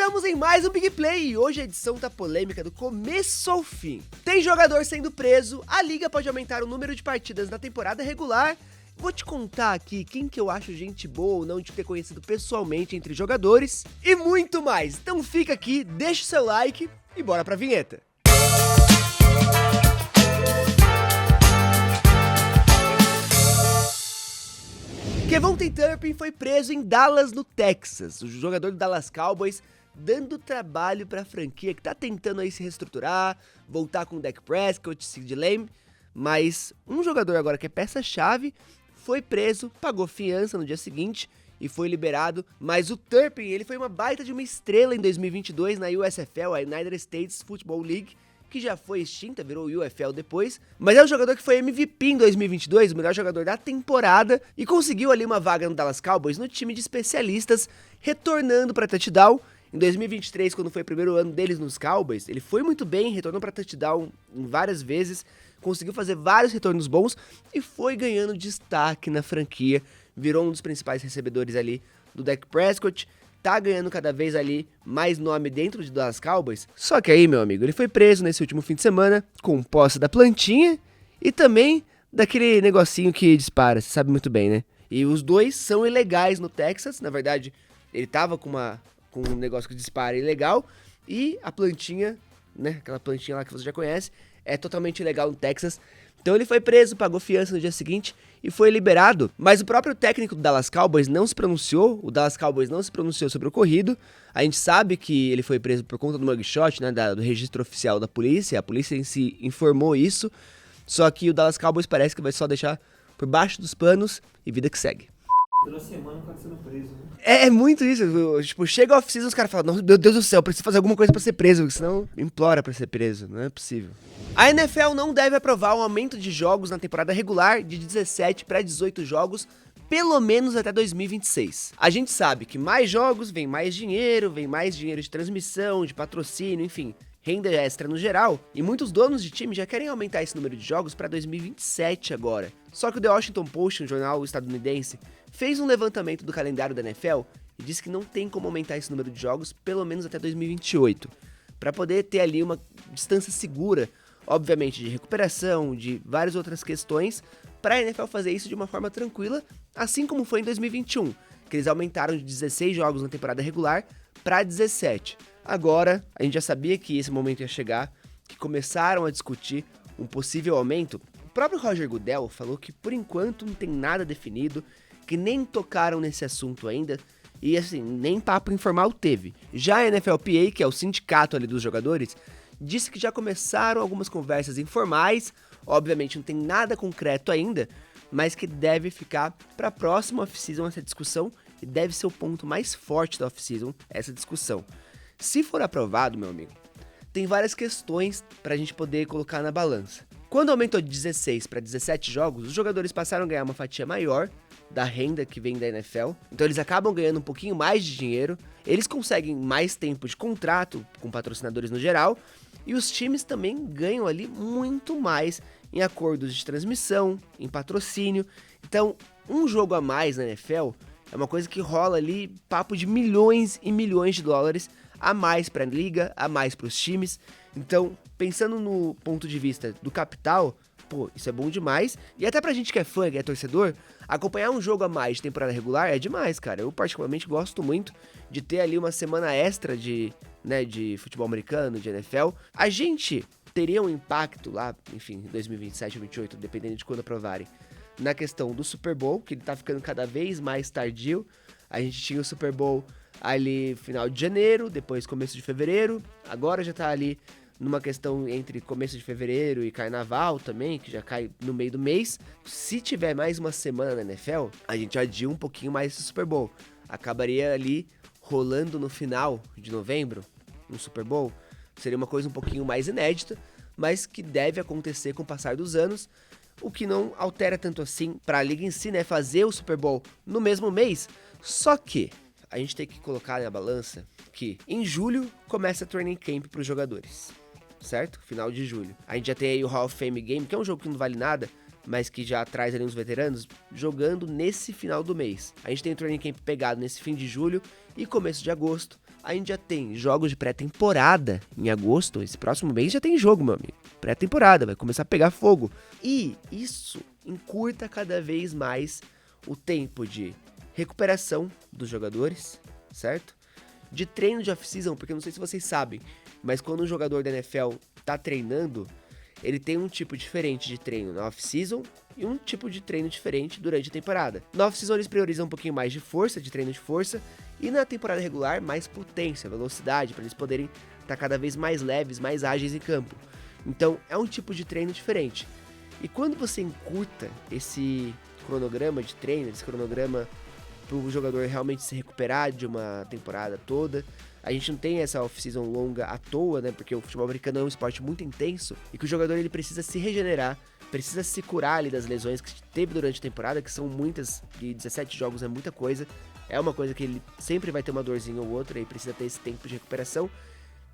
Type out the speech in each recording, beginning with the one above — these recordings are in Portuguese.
Estamos em mais um Big Play e hoje a edição tá polêmica do começo ao fim. Tem jogador sendo preso, a liga pode aumentar o número de partidas na temporada regular. Vou te contar aqui quem que eu acho gente boa ou não de ter conhecido pessoalmente entre jogadores e muito mais. Então fica aqui, deixa o seu like e bora pra vinheta. Kevontae Turpin foi preso em Dallas, no Texas. O jogador do Dallas Cowboys dando trabalho para a franquia que tá tentando aí se reestruturar, voltar com o Dak Prescott, CeeDee Lamb, mas um jogador agora que é peça-chave foi preso, pagou fiança no dia seguinte e foi liberado, mas o Turpin, ele foi uma baita de uma estrela em 2022 na USFL, a United States Football League, que já foi extinta, virou UFL depois, mas é um jogador que foi MVP em 2022, o melhor jogador da temporada, e conseguiu ali uma vaga no Dallas Cowboys no time de especialistas, retornando para touchdown. Em 2023, quando foi o primeiro ano deles nos Cowboys, ele foi muito bem, retornou para touchdown várias vezes, conseguiu fazer vários retornos bons e foi ganhando destaque na franquia, virou um dos principais recebedores ali do Dak Prescott, tá ganhando cada vez ali mais nome dentro de Dallas Cowboys. Só que aí, meu amigo, ele foi preso nesse último fim de semana com posse da plantinha e também daquele negocinho que dispara, você sabe muito bem, né? E os dois são ilegais no Texas, na verdade, ele tava com um negócio que dispara ilegal e a plantinha, né, aquela plantinha lá que você já conhece, é totalmente ilegal no Texas. Então ele foi preso, pagou fiança no dia seguinte e foi liberado, mas o próprio técnico do Dallas Cowboys não se pronunciou, o Dallas Cowboys não se pronunciou sobre o ocorrido. A gente sabe que ele foi preso por conta do mugshot, né, do registro oficial da polícia, a polícia em si informou isso, só que o Dallas Cowboys parece que vai só deixar por baixo dos panos e vida que segue. Toda semana o cara sendo preso, né? É muito isso, tipo, chega a off-season, os caras falam, meu Deus do céu, preciso fazer alguma coisa pra ser preso, senão implora pra ser preso, não é possível. A NFL não deve aprovar um aumento de jogos na temporada regular de 17 para 18 jogos, pelo menos até 2026. A gente sabe que mais jogos, vem mais dinheiro de transmissão, de patrocínio, enfim, renda extra no geral, e muitos donos de time já querem aumentar esse número de jogos para 2027 agora. Só que o The Washington Post, um jornal estadunidense, fez um levantamento do calendário da NFL e disse que não tem como aumentar esse número de jogos pelo menos até 2028, para poder ter ali uma distância segura, obviamente de recuperação, de várias outras questões, para a NFL fazer isso de uma forma tranquila, assim como foi em 2021, que eles aumentaram de 16 jogos na temporada regular para 17. Agora, a gente já sabia que esse momento ia chegar, que começaram a discutir um possível aumento. O próprio Roger Goodell falou que por enquanto não tem nada definido, que nem tocaram nesse assunto ainda, e assim, nem papo informal teve. Já a NFLPA, que é o sindicato ali dos jogadores, disse que já começaram algumas conversas informais, obviamente não tem nada concreto ainda, mas que deve ficar para a próxima off-season essa discussão, e deve ser o ponto mais forte da off-season, essa discussão. Se for aprovado, meu amigo, tem várias questões para a gente poder colocar na balança. Quando aumentou de 16 para 17 jogos, os jogadores passaram a ganhar uma fatia maior da renda que vem da NFL, então eles acabam ganhando um pouquinho mais de dinheiro, eles conseguem mais tempo de contrato com patrocinadores no geral, e os times também ganham ali muito mais em acordos de transmissão, em patrocínio. Então, um jogo a mais na NFL é uma coisa que rola ali papo de milhões e milhões de dólares a mais para a liga, a mais para os times. Então, pensando no ponto de vista do capital, pô, isso é bom demais. E até pra gente que é fã, que é torcedor, acompanhar um jogo a mais de temporada regular é demais, cara. Eu particularmente gosto muito de ter ali uma semana extra de futebol americano, de NFL. A gente teria um impacto lá, enfim, em 2027 ou 2028, dependendo de quando aprovarem, na questão do Super Bowl, que ele tá ficando cada vez mais tardio. A gente tinha o Super Bowl ali final de janeiro, depois começo de fevereiro, agora já tá ali numa questão entre começo de fevereiro e carnaval também, que já cai no meio do mês. Se tiver mais uma semana na NFL, a gente adia um pouquinho mais esse Super Bowl. Acabaria ali rolando no final de novembro, no Super Bowl. Seria uma coisa um pouquinho mais inédita, mas que deve acontecer com o passar dos anos, o que não altera tanto assim para a liga em si, né, fazer o Super Bowl no mesmo mês. Só que a gente tem que colocar na balança que em julho começa a training camp para os jogadores, certo? Final de julho. A gente já tem aí o Hall of Fame Game, que é um jogo que não vale nada, mas que já traz ali uns veteranos jogando nesse final do mês. A gente tem o training camp pegado nesse fim de julho e começo de agosto. a gente já tem jogos de pré-temporada em agosto. Esse próximo mês já tem jogo, meu amigo. Pré-temporada, vai começar a pegar fogo. E isso encurta cada vez mais o tempo de recuperação dos jogadores, certo? De treino de off-season, porque não sei se vocês sabem, mas quando um jogador da NFL tá treinando, ele tem um tipo diferente de treino na off-season e um tipo de treino diferente durante a temporada. Na off-season eles priorizam um pouquinho mais de força, de treino de força, e na temporada regular mais potência, velocidade, para eles poderem estar cada vez mais leves, mais ágeis em campo. Então é um tipo de treino diferente. E quando você encurta esse cronograma de treino, esse cronograma para o jogador realmente se recuperar de uma temporada toda, a gente não tem essa off-season longa à toa, né? Porque o futebol americano é um esporte muito intenso e que o jogador ele precisa se regenerar, precisa se curar ali das lesões que teve durante a temporada, que são muitas, de 17 jogos é muita coisa. É uma coisa que ele sempre vai ter uma dorzinha ou outra e precisa ter esse tempo de recuperação.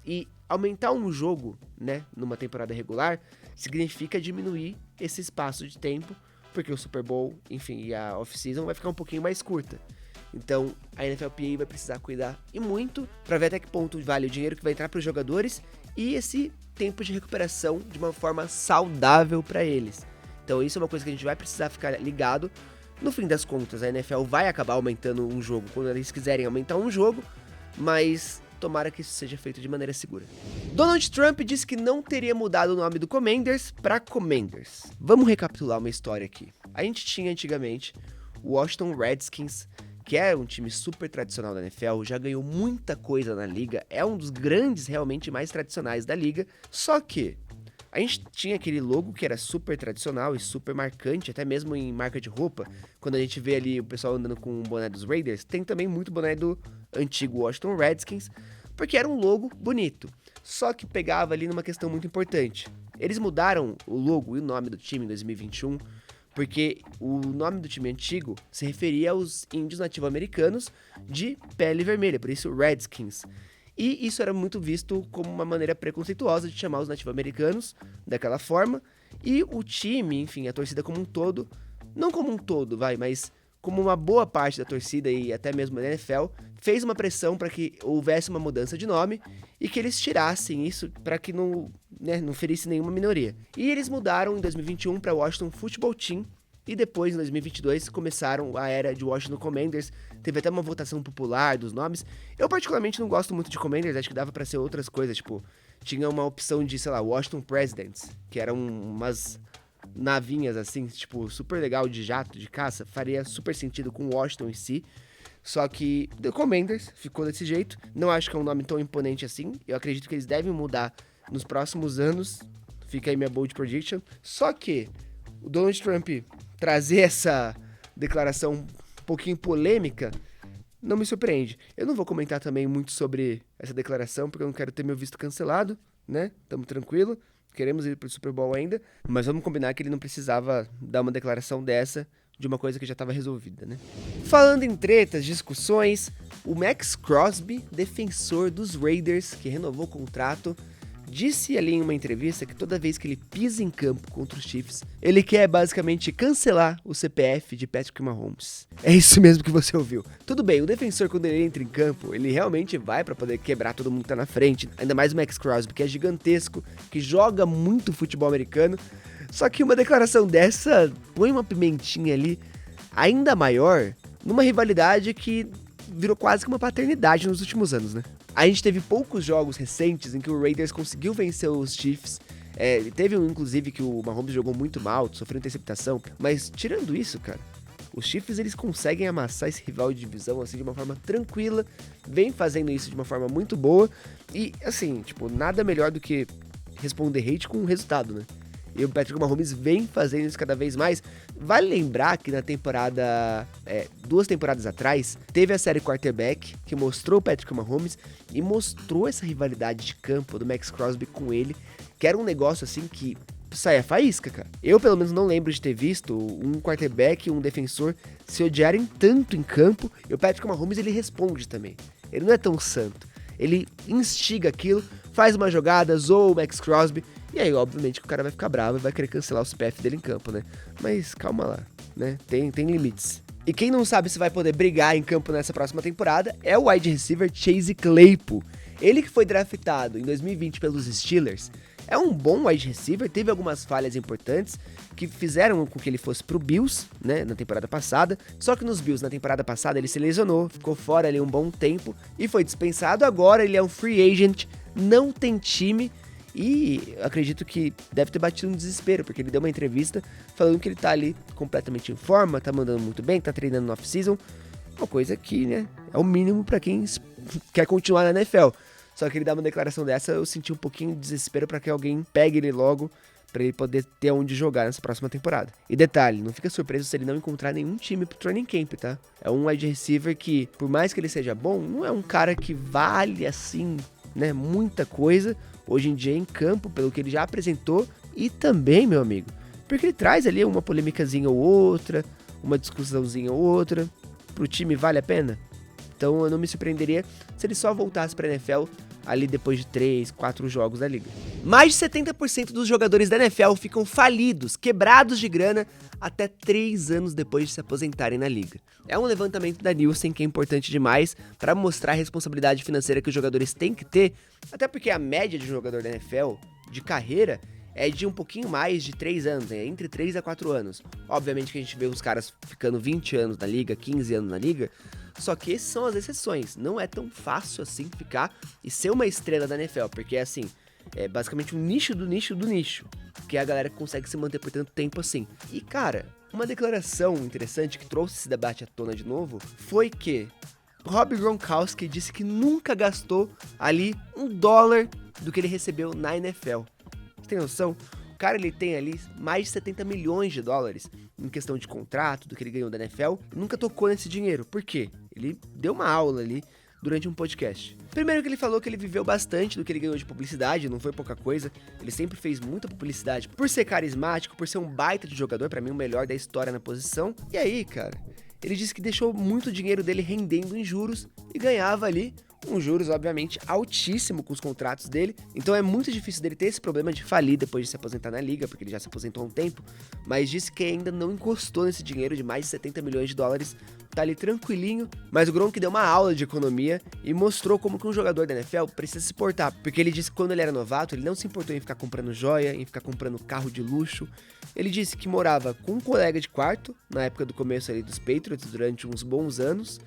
E aumentar um jogo, né, numa temporada regular, significa diminuir esse espaço de tempo, porque o Super Bowl, enfim, e a off-season vai ficar um pouquinho mais curta. Então, a NFLPA vai precisar cuidar e muito para ver até que ponto vale o dinheiro que vai entrar para os jogadores e esse tempo de recuperação de uma forma saudável para eles. Então, isso é uma coisa que a gente vai precisar ficar ligado. No fim das contas, a NFL vai acabar aumentando um jogo quando eles quiserem aumentar um jogo, mas tomara que isso seja feito de maneira segura. Donald Trump disse que não teria mudado o nome do Commanders para Commanders. Vamos recapitular uma história aqui. A gente tinha antigamente o Washington Redskins, que é um time super tradicional da NFL, já ganhou muita coisa na liga, é um dos grandes, realmente mais tradicionais da liga, só que a gente tinha aquele logo que era super tradicional e super marcante, até mesmo em marca de roupa, quando a gente vê ali o pessoal andando com o boné dos Raiders, tem também muito boné do antigo Washington Redskins, porque era um logo bonito, só que pegava ali numa questão muito importante. Eles mudaram o logo e o nome do time em 2021, porque o nome do time antigo se referia aos índios nativo-americanos de pele vermelha, por isso Redskins. E isso era muito visto como uma maneira preconceituosa de chamar os nativo-americanos daquela forma. E o time, enfim, a torcida como um todo, não como um todo, mas como uma boa parte da torcida e até mesmo da NFL, fez uma pressão para que houvesse uma mudança de nome e que eles tirassem isso para que não ferisse nenhuma minoria. E eles mudaram em 2021 para Washington Football Team e depois, em 2022, começaram a era de Washington Commanders. Teve até uma votação popular dos nomes. Eu particularmente não gosto muito de Commanders, acho que dava para ser outras coisas, tipo, tinha uma opção de, sei lá, Washington Presidents, que eram umas navinhas assim, tipo, super legal de jato, de caça, faria super sentido com Washington em si. Só que The Commanders ficou desse jeito. Não acho que é um nome tão imponente assim. Eu acredito que eles devem mudar nos próximos anos. Fica aí minha bold prediction. Só que o Donald Trump trazer essa declaração um pouquinho polêmica não me surpreende. Eu não vou comentar também muito sobre essa declaração, porque eu não quero ter meu visto cancelado, né? Tamo tranquilo. Queremos ir pro Super Bowl ainda, mas vamos combinar que ele não precisava dar uma declaração dessa de uma coisa que já estava resolvida, né? Falando em tretas, discussões, o Maxx Crosby, defensor dos Raiders, que renovou o contrato, disse ali em uma entrevista que toda vez que ele pisa em campo contra os Chiefs, ele quer basicamente cancelar o CPF de Patrick Mahomes. É isso mesmo que você ouviu. Tudo bem, o defensor quando ele entra em campo, ele realmente vai pra poder quebrar todo mundo que tá na frente, ainda mais o Maxx Crosby, que é gigantesco, que joga muito futebol americano. Só que uma declaração dessa põe uma pimentinha ali ainda maior numa rivalidade que virou quase que uma paternidade nos últimos anos, né? A gente teve poucos jogos recentes em que o Raiders conseguiu vencer os Chiefs. Teve um, inclusive, que o Mahomes jogou muito mal, sofreu interceptação. Mas, tirando isso, cara, os Chiefs, eles conseguem amassar esse rival de divisão, assim, de uma forma tranquila. Vem fazendo isso de uma forma muito boa. E, assim, tipo, nada melhor do que responder hate com um resultado, né? E o Patrick Mahomes vem fazendo isso cada vez mais. Vale lembrar que na temporada, 2 temporadas atrás, teve a série Quarterback, que mostrou o Patrick Mahomes e mostrou essa rivalidade de campo do Maxx Crosby com ele, que era um negócio assim que saia faísca, cara. Eu, pelo menos, não lembro de ter visto um quarterback e um defensor se odiarem tanto em campo. E o Patrick Mahomes, ele responde também. Ele não é tão santo. Ele instiga aquilo, faz uma jogada, zoa o Maxx Crosby. E aí, obviamente, que o cara vai ficar bravo e vai querer cancelar o CPF dele em campo, né? Mas calma lá, né? Tem limites. E quem não sabe se vai poder brigar em campo nessa próxima temporada é o wide receiver Chase Claypool. Ele que foi draftado em 2020 pelos Steelers, é um bom wide receiver, teve algumas falhas importantes que fizeram com que ele fosse pro Bills, né, na temporada passada. Só que nos Bills, na temporada passada, ele se lesionou, ficou fora ali um bom tempo e foi dispensado. Agora ele é um free agent, não tem time e acredito que deve ter batido um desespero, porque ele deu uma entrevista falando que ele tá ali completamente em forma, tá mandando muito bem, tá treinando no off-season. Uma coisa que, né, é o mínimo pra quem quer continuar na NFL. Só que ele dá uma declaração dessa, eu senti um pouquinho de desespero pra que alguém pegue ele logo, pra ele poder ter onde jogar nessa próxima temporada. E detalhe, não fica surpreso se ele não encontrar nenhum time pro training camp, tá? É um wide receiver que, por mais que ele seja bom, não é um cara que vale, assim, né, muita coisa hoje em dia em campo, pelo que ele já apresentou. E também, meu amigo, porque ele traz ali uma polêmicazinha ou outra, uma discussãozinha ou outra. Pro time vale a pena? Então eu não me surpreenderia se ele só voltasse pra NFL ali depois de 3, 4 jogos da liga. Mais de 70% dos jogadores da NFL ficam falidos, quebrados de grana, até 3 anos depois de se aposentarem na liga. É um levantamento da Nielsen que é importante demais para mostrar a responsabilidade financeira que os jogadores têm que ter, até porque a média de um jogador da NFL, de carreira, é de um pouquinho mais de 3 anos, né? Entre 3 a 4 anos. Obviamente que a gente vê os caras ficando 20 anos na liga, 15 anos na liga, só que essas são as exceções. Não é tão fácil assim ficar e ser uma estrela da NFL, porque assim, é basicamente um nicho do nicho do nicho, que é a galera que consegue se manter por tanto tempo assim. E cara, uma declaração interessante que trouxe esse debate à tona de novo foi que Rob Gronkowski disse que nunca gastou ali $1 do que ele recebeu na NFL. Você tem noção? O cara, ele tem ali mais de 70 milhões de dólares em questão de contrato, do que ele ganhou da NFL, e nunca tocou nesse dinheiro. Por quê? Ele deu uma aula ali durante um podcast. Primeiro que ele falou que ele viveu bastante do que ele ganhou de publicidade, não foi pouca coisa. Ele sempre fez muita publicidade por ser carismático, por ser um baita de jogador, pra mim o melhor da história na posição. E aí, cara, ele disse que deixou muito dinheiro dele rendendo em juros e ganhava ali um juros, obviamente, altíssimo com os contratos dele. Então é muito difícil dele ter esse problema de falir depois de se aposentar na liga, porque ele já se aposentou há um tempo, mas disse que ainda não encostou nesse dinheiro de mais de 70 milhões de dólares, tá ali tranquilinho. Mas o Gronk deu uma aula de economia e mostrou como que um jogador da NFL precisa se portar, porque ele disse que quando ele era novato, ele não se importou em ficar comprando joia, em ficar comprando carro de luxo. Ele disse que morava com um colega de quarto, na época do começo ali dos Patriots, durante uns bons anos,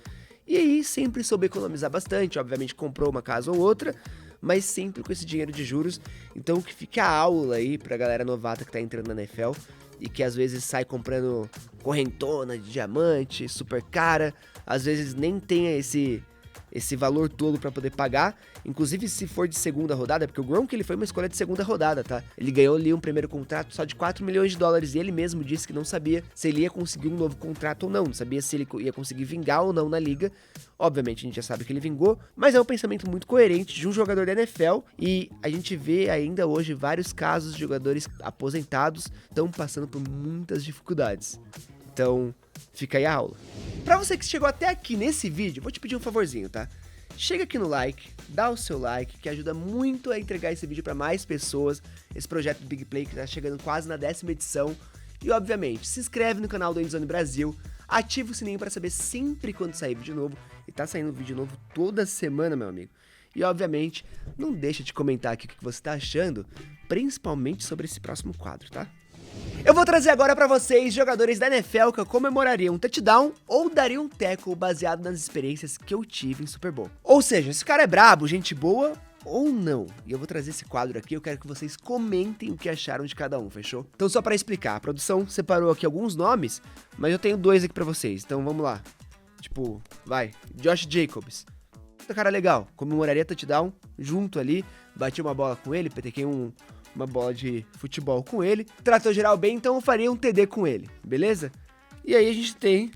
e aí sempre soube economizar bastante, obviamente comprou uma casa ou outra, mas sempre com esse dinheiro de juros. Então que fica a aula aí pra galera novata que tá entrando na NFL e que às vezes sai comprando correntona de diamante, super cara, às vezes nem tenha esse valor todo pra poder pagar, inclusive se for de segunda rodada, porque o Gronk ele foi uma escolha de segunda rodada, tá? Ele ganhou ali um primeiro contrato só de 4 milhões de dólares e ele mesmo disse que não sabia se ele ia conseguir um novo contrato ou não sabia se ele ia conseguir vingar ou não na liga. Obviamente a gente já sabe que ele vingou, mas é um pensamento muito coerente de um jogador da NFL e a gente vê ainda hoje vários casos de jogadores aposentados estão passando por muitas dificuldades. Então, fica aí a aula. Pra você que chegou até aqui nesse vídeo, vou te pedir um favorzinho, tá? Chega aqui no like, dá o seu like, que ajuda muito a entregar esse vídeo pra mais pessoas. Esse projeto do Big Play que tá chegando quase na 10ª edição. E, obviamente, se inscreve no canal do Endzone Brasil, ativa o sininho pra saber sempre quando sair vídeo novo. E tá saindo vídeo novo toda semana, meu amigo. E, obviamente, não deixa de comentar aqui o que você tá achando, principalmente sobre esse próximo quadro, tá? Eu vou trazer agora pra vocês jogadores da NFL que comemorariam um touchdown ou dariam um tackle baseado nas experiências que eu tive em Super Bowl. Ou seja, esse cara é brabo, gente boa ou não. E eu vou trazer esse quadro aqui, eu quero que vocês comentem o que acharam de cada um, fechou? Então só pra explicar, a produção separou aqui alguns nomes, mas eu tenho 2 aqui pra vocês, então vamos lá. Tipo, vai, Josh Jacobs. Cara legal, comemoraria touchdown junto ali, bati uma bola com ele, petequei uma bola de futebol com ele, tratou geral bem, então eu faria um TD com ele, beleza? E aí a gente tem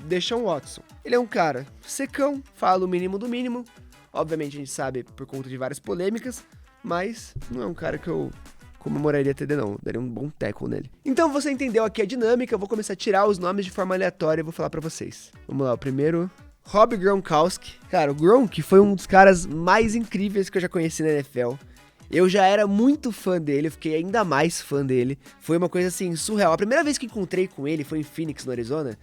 Deshaun Watson. Ele é um cara secão, fala o mínimo do mínimo, obviamente a gente sabe por conta de várias polêmicas, mas não é um cara que eu comemoraria TD não, daria um bom tackle nele. Então você entendeu aqui a dinâmica, eu vou começar a tirar os nomes de forma aleatória e vou falar pra vocês. Vamos lá, o primeiro, Rob Gronkowski. Cara, o Gronk foi um dos caras mais incríveis que eu já conheci na NFL. Eu já era muito fã dele, eu fiquei ainda mais fã dele. Foi uma coisa assim, surreal. A primeira vez que encontrei com ele foi em Phoenix, no Arizona.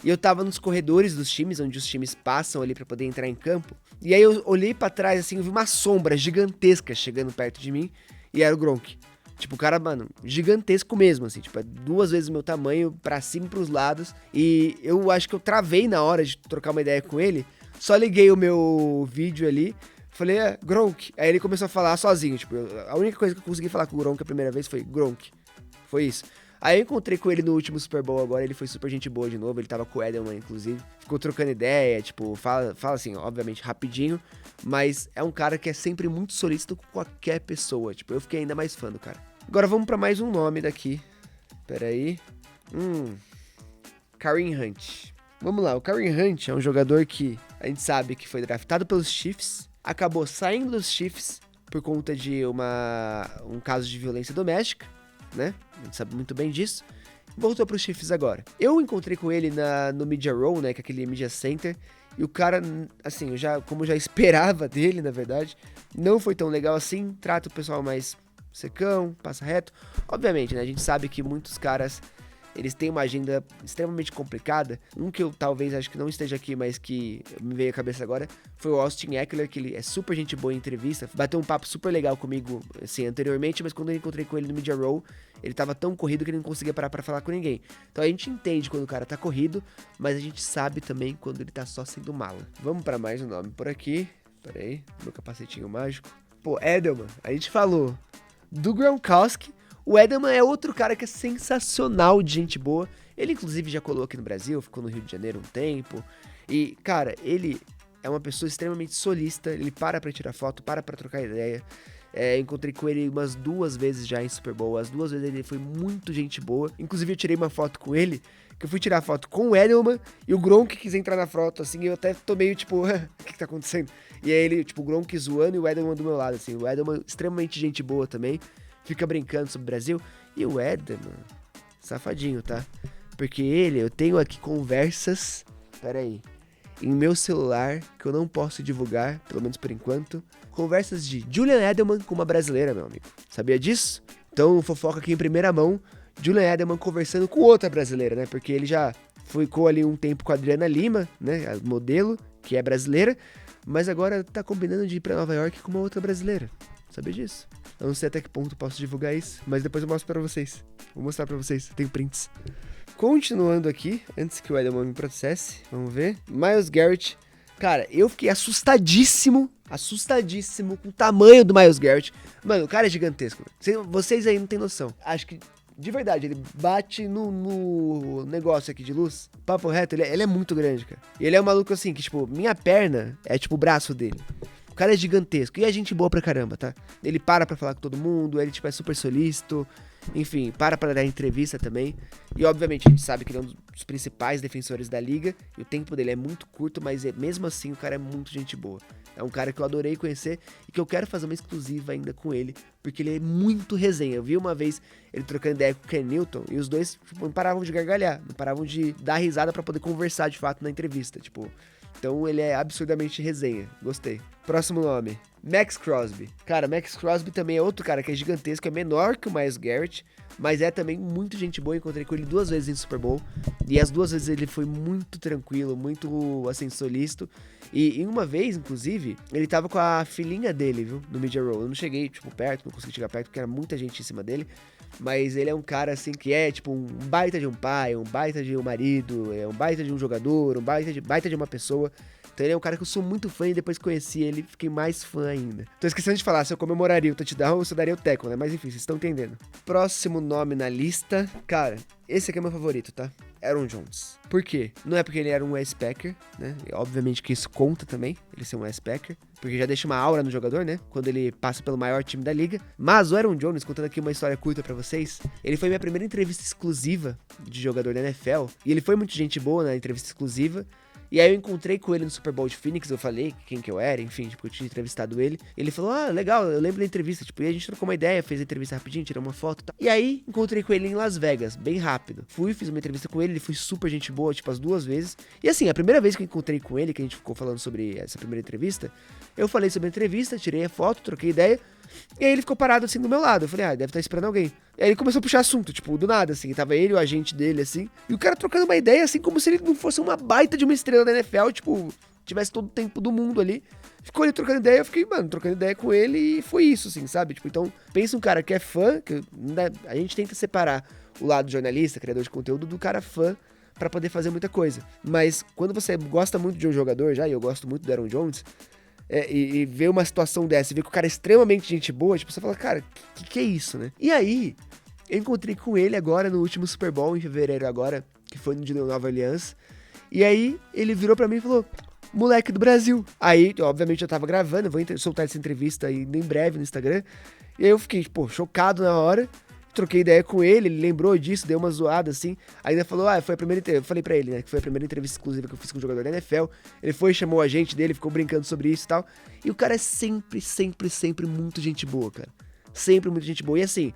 E eu tava nos corredores dos times, onde os times passam ali pra poder entrar em campo. E aí eu olhei pra trás, assim, eu vi uma sombra gigantesca chegando perto de mim. E era o Gronk. Tipo, o cara, mano, gigantesco mesmo, assim. Tipo, é 2 vezes o meu tamanho, pra cima e pros lados. E eu acho que eu travei na hora de trocar uma ideia com ele. Só liguei o meu vídeo ali. Falei, Gronk. Aí ele começou a falar sozinho. Tipo, a única coisa que eu consegui falar com o Gronk a primeira vez foi Gronk. Foi isso. Aí eu encontrei com ele no último Super Bowl agora, ele foi super gente boa de novo, ele tava com o Edelman, inclusive. Ficou trocando ideia, tipo, fala assim, obviamente, rapidinho, mas é um cara que é sempre muito solícito com qualquer pessoa, tipo, eu fiquei ainda mais fã do cara. Agora vamos pra mais um nome daqui. Pera aí. Kareem Hunt. Vamos lá, o Kareem Hunt é um jogador que a gente sabe que foi draftado pelos Chiefs, acabou saindo dos Chiefs por conta de um caso de violência doméstica, né? A gente sabe muito bem disso. Voltou pro Chiefs agora. Eu encontrei com ele no Media Row, né? Que é aquele Media Center. E o cara, assim, como eu já esperava dele, na verdade, não foi tão legal assim. Trata o pessoal mais secão, passa reto. Obviamente, né? A gente sabe que muitos caras, eles têm uma agenda extremamente complicada. Um que eu talvez acho que não esteja aqui, mas que me veio à cabeça agora, foi o Austin Ekeler, que ele é super gente boa em entrevista. Bateu um papo super legal comigo, assim, anteriormente, mas quando eu encontrei com ele no Media Row, ele tava tão corrido que ele não conseguia parar pra falar com ninguém. Então a gente entende quando o cara tá corrido, mas a gente sabe também quando ele tá só sendo mala. Vamos pra mais um nome por aqui. Pera aí, meu capacetinho mágico. Pô, Edelman, a gente falou do Gronkowski. O Edelman é outro cara que é sensacional de gente boa. Ele, inclusive, já colou aqui no Brasil, ficou no Rio de Janeiro um tempo. E, cara, ele é uma pessoa extremamente solista. Ele para pra tirar foto, para pra trocar ideia. Encontrei com ele umas 2 vezes já em Super Bowl. As 2 vezes ele foi muito gente boa. Inclusive, eu tirei uma foto com ele, que eu fui tirar foto com o Edelman, e o Gronk quis entrar na foto, assim, e eu até tô meio, tipo, o que tá acontecendo? E aí ele, tipo, o Gronk zoando e o Edelman do meu lado, assim. O Edelman extremamente gente boa também. Fica brincando sobre o Brasil. E o Edelman, safadinho, tá? Porque eu tenho aqui conversas, em meu celular, que eu não posso divulgar, pelo menos por enquanto. Conversas de Julian Edelman com uma brasileira, meu amigo. Sabia disso? Então, fofoca aqui em primeira mão. Julian Edelman conversando com outra brasileira, né? Porque ele já ficou ali um tempo com a Adriana Lima, né? A modelo, que é brasileira. Mas agora tá combinando de ir pra Nova York com uma outra brasileira. Sabia disso? Eu não sei até que ponto posso divulgar isso, mas depois eu mostro pra vocês. Vou mostrar pra vocês, tem prints. Continuando aqui, antes que o Edelman me processe, vamos ver. Myles Garrett. Cara, eu fiquei assustadíssimo com o tamanho do Myles Garrett. Mano, o cara é gigantesco. Vocês aí não tem noção. Acho que, de verdade, ele bate no negócio aqui de luz. Papo reto, ele é muito grande, cara. E ele é um maluco assim, que tipo, minha perna é tipo o braço dele. O cara é gigantesco e é gente boa pra caramba, tá? Ele para pra falar com todo mundo, ele tipo é super solícito, enfim, para pra dar entrevista também. E obviamente a gente sabe que ele é um dos principais defensores da liga, e o tempo dele é muito curto, mas mesmo assim o cara é muito gente boa. É um cara que eu adorei conhecer e que eu quero fazer uma exclusiva ainda com ele, porque ele é muito resenha. Eu vi uma vez ele trocando ideia com o Ken Newton e os dois tipo, não paravam de gargalhar, não paravam de dar risada pra poder conversar de fato na entrevista, tipo... Então ele é absurdamente resenha. Gostei. Próximo nome. Maxx Crosby. Cara, Maxx Crosby também é outro cara que é gigantesco, é menor que o Myles Garrett, mas é também muito gente boa. Encontrei com ele 2 vezes em Super Bowl, e as 2 vezes ele foi muito tranquilo, muito, assim, solícito. E em uma vez, inclusive, ele tava com a filhinha dele, viu, no Media Row. Eu não cheguei, tipo, perto, não consegui chegar perto, porque era muita gente em cima dele. Mas ele é um cara, assim, que é, tipo, um baita de um pai, um baita de um marido, um baita de um jogador, um baita de uma pessoa. Então ele é um cara que eu sou muito fã e depois que conheci ele, fiquei mais fã ainda. Tô esquecendo de falar se eu comemoraria o touchdown ou se eu daria o tackle, né? Mas enfim, vocês estão entendendo. Próximo nome na lista. Cara, esse aqui é meu favorito, tá? Aaron Jones. Por quê? Não é porque ele era um West-Packer, né? E obviamente que isso conta também, ele ser um West-Packer, porque já deixa uma aura no jogador, né? Quando ele passa pelo maior time da liga. Mas o Aaron Jones, contando aqui uma história curta pra vocês, ele foi minha primeira entrevista exclusiva de jogador da NFL, e ele foi muito gente boa na entrevista exclusiva. E aí eu encontrei com ele no Super Bowl de Phoenix, eu falei quem que eu era, enfim, tipo, eu tinha entrevistado ele. Ele falou, legal, eu lembro da entrevista, tipo, e a gente trocou uma ideia, fez a entrevista rapidinho, tirou uma foto e tal. E aí, encontrei com ele em Las Vegas, bem rápido. Fiz uma entrevista com ele foi super gente boa, tipo, as 2 vezes. E assim, a primeira vez que eu encontrei com ele, que a gente ficou falando sobre essa primeira entrevista, eu falei sobre a entrevista, tirei a foto, troquei ideia. E aí ele ficou parado assim do meu lado. Eu falei, deve estar esperando alguém. E aí ele começou a puxar assunto, tipo, do nada, assim. Tava ele e o agente dele, assim. E o cara trocando uma ideia, assim, como se ele não fosse uma baita de uma estrela da NFL, tipo, tivesse todo o tempo do mundo ali. Ficou ele trocando ideia, eu fiquei, mano, trocando ideia com ele e foi isso, assim, sabe? Tipo, então, pensa um cara que é fã, que a gente tenta separar o lado jornalista, criador de conteúdo, do cara fã pra poder fazer muita coisa. Mas quando você gosta muito de um jogador já, e eu gosto muito do Aaron Jones, e ver uma situação dessa, e ver que o cara é extremamente gente boa, tipo, você fala, cara, que é isso, né? E aí, eu encontrei com ele agora no último Super Bowl, em fevereiro agora, que foi no de Nova Orleans, e aí ele virou pra mim e falou, moleque do Brasil. Aí, obviamente, eu tava gravando, vou soltar essa entrevista aí em breve no Instagram, e aí eu fiquei, chocado na hora, troquei ideia com ele lembrou disso, deu uma zoada assim, ainda falou, foi a primeira entrevista, eu falei pra ele, né, que foi a primeira entrevista exclusiva que eu fiz com um jogador da NFL, ele foi, chamou a gente dele, ficou brincando sobre isso e tal, e o cara é sempre muito gente boa, cara, sempre muito gente boa, e assim,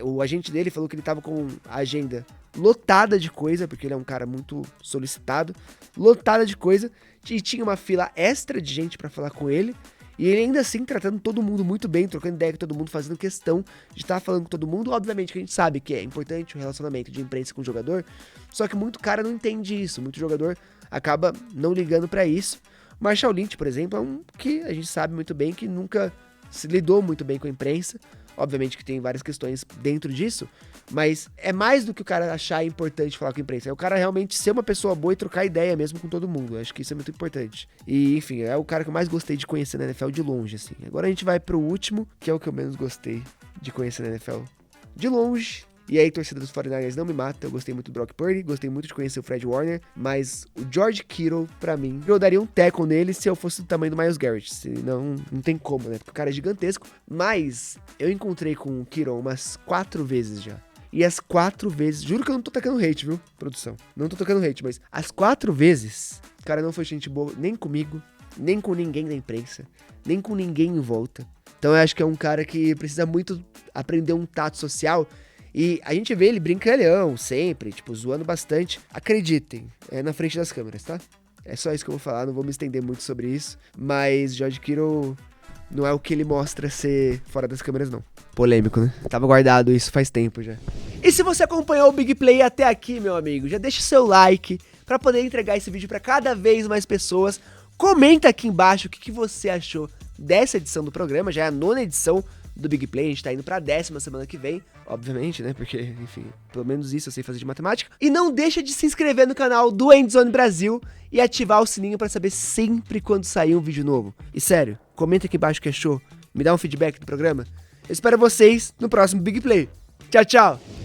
o agente dele falou que ele tava com a agenda lotada de coisa, porque ele é um cara muito solicitado, lotada de coisa, e tinha uma fila extra de gente pra falar com ele, e ele ainda assim tratando todo mundo muito bem, trocando ideia com todo mundo, fazendo questão de estar falando com todo mundo. Obviamente que a gente sabe que é importante o relacionamento de imprensa com o jogador, só que muito cara não entende isso, muito jogador acaba não ligando pra isso. Marshall Lynch, por exemplo, é um que a gente sabe muito bem que nunca se lidou muito bem com a imprensa. Obviamente que tem várias questões dentro disso, mas é mais do que o cara achar importante falar com a imprensa. É o cara realmente ser uma pessoa boa e trocar ideia mesmo com todo mundo. Eu acho que isso é muito importante. E, enfim, é o cara que eu mais gostei de conhecer na NFL de longe, assim. Agora a gente vai pro último, que é o que eu menos gostei de conhecer na NFL de longe. E aí, torcida dos 49ers não me mata, eu gostei muito do Brock Purdy, gostei muito de conhecer o Fred Warner, mas o George Kittle, pra mim, eu daria um tackle nele se eu fosse do tamanho do Miles Garrett, senão não tem como, né, porque o cara é gigantesco, mas eu encontrei com o Kittle umas 4 vezes já. E as 4 vezes, juro que eu não tô tacando hate, viu, produção? Não tô tocando hate, mas as 4 vezes, o cara não foi gente boa nem comigo, nem com ninguém da imprensa, nem com ninguém em volta. Então eu acho que é um cara que precisa muito aprender um tato social. E a gente vê ele brincalhão sempre, tipo, zoando bastante. Acreditem, é na frente das câmeras, tá? É só isso que eu vou falar, não vou me estender muito sobre isso. Mas George Kittle não é o que ele mostra ser fora das câmeras, não. Polêmico, né? Tava guardado isso faz tempo já. E se você acompanhou o Big Play até aqui, meu amigo, já deixa o seu like pra poder entregar esse vídeo pra cada vez mais pessoas. Comenta aqui embaixo o que você achou dessa edição do programa, já é a 9ª edição do Big Play, a gente tá indo pra 10ª semana que vem, obviamente, né, porque, enfim, pelo menos isso eu sei fazer de matemática. E não deixa de se inscrever no canal do Endzone Brasil e ativar o sininho pra saber sempre quando sair um vídeo novo. E sério, comenta aqui embaixo o que achou, me dá um feedback do programa. Eu espero vocês no próximo Big Play. Tchau, tchau!